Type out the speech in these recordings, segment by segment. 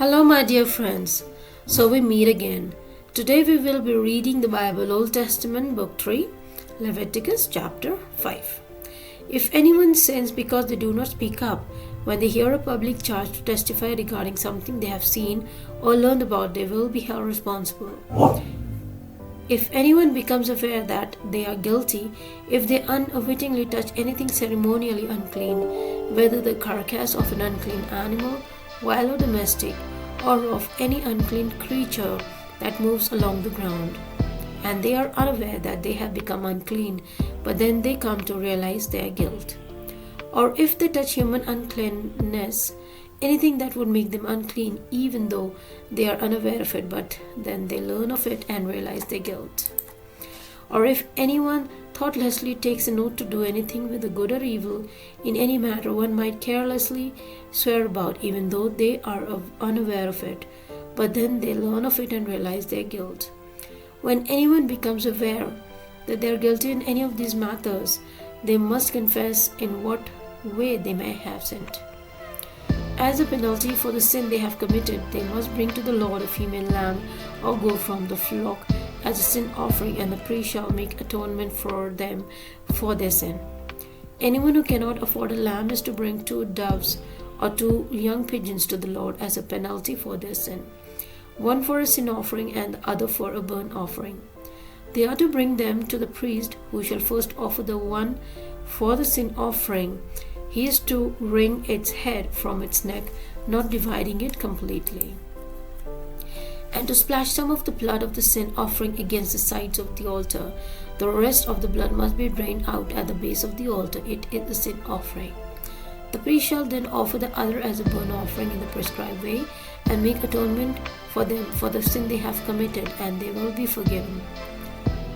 Hello, my dear friends. So we meet again. Today we will be reading the Bible Old Testament, Book-3, Leviticus chapter 5. If anyone sins because they do not speak up when they hear a public charge to testify regarding something they have seen or learned about, they will be held responsible. If anyone becomes aware that they are guilty, if they unwittingly touch anything ceremonially unclean, whether the carcass of an unclean animal, wild or domestic, or of any unclean creature that moves along the ground, and they are unaware that they have become unclean, but then they come to realize their guilt. Or if they touch human uncleanness, anything that would make them unclean, even though they are unaware of it, but then they learn of it and realize their guilt. Or if anyone thoughtlessly takes an oath to do anything, whether good or evil, in any matter one might carelessly swear about, even though they are unaware of it, but then they learn of it and realize their guilt. When anyone becomes aware that they are guilty in any of these matters, they must confess in what way they may have sinned. As a penalty for the sin they have committed, they must bring to the Lord a female lamb or goat from the flock as a sin offering, and the priest shall make atonement for them for their sin. Anyone who cannot afford a lamb is to bring 2 doves or 2 young pigeons to the Lord as a penalty for their sin, one for a sin offering and the other for a burnt offering. They are to bring them to the priest, who shall first offer the one for the sin offering. He is to wring its head from its neck, not dividing it completely, and to splash some of the blood of the sin offering against the sides of the altar. The rest of the blood must be drained out at the base of the altar. It is the sin offering. The priest shall then offer the other as a burnt offering in the prescribed way, and make atonement for them for the sin they have committed, and they will be forgiven.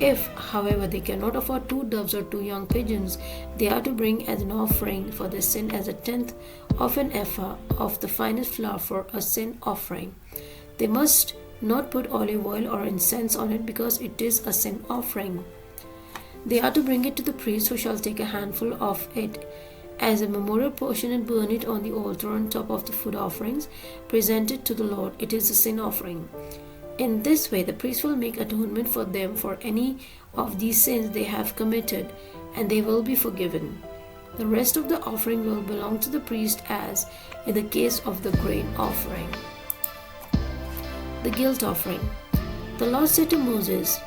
If, however, they cannot afford 2 doves or 2 young pigeons, they are to bring as an offering for their sin as a 10th of an ephah of the finest flour for a sin offering. They must not put olive oil or incense on it, because it is a sin offering. They are to bring it to the priest, who shall take a handful of it as a memorial portion and burn it on the altar on top of the food offerings presented to the Lord. It is a sin offering. In this way, the priest will make atonement for them for any of these sins they have committed, and they will be forgiven. The rest of the offering will belong to the priest, as in the case of the grain offering. The guilt offering. The Lord said to Moses,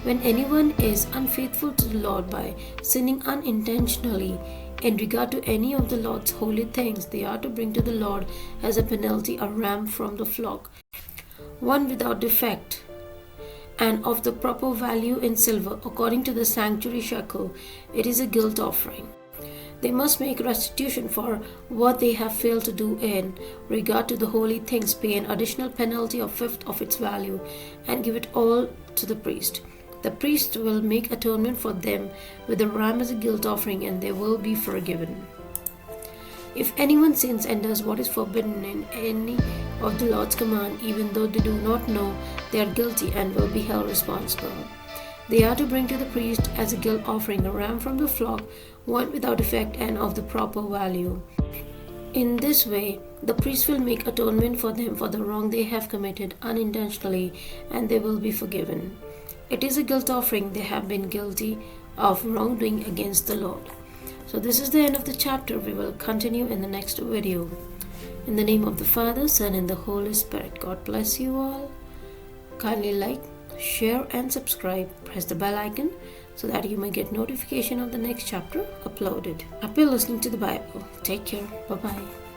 "When anyone is unfaithful to the Lord by sinning unintentionally in regard to any of the Lord's holy things, they are to bring to the Lord as a penalty a ram from the flock, one without defect, and of the proper value in silver, according to the sanctuary shekel. It is a guilt offering. They must make restitution for what they have failed to do in regard to the holy things, pay an additional penalty of 1/5 of its value, and give it all to the priest. The priest will make atonement for them with the ram as a guilt offering, and they will be forgiven. If anyone sins and does what is forbidden in any of the Lord's command, even though they do not know, they are guilty and will be held responsible. They are to bring to the priest as a guilt offering a ram from the flock, one without defect and of the proper value. In this way, the priest will make atonement for them for the wrong they have committed unintentionally, and they will be forgiven. It is a guilt offering. They have been guilty of wrongdoing against the Lord. So this is the end of the chapter. We will continue in the next video. In the name of the Father, Son, and the Holy Spirit. God bless you all. Kindly like, share, and subscribe. Press the bell icon so that you may get notification of the next chapter uploaded. Happy listening to the Bible. Take care. Bye-bye.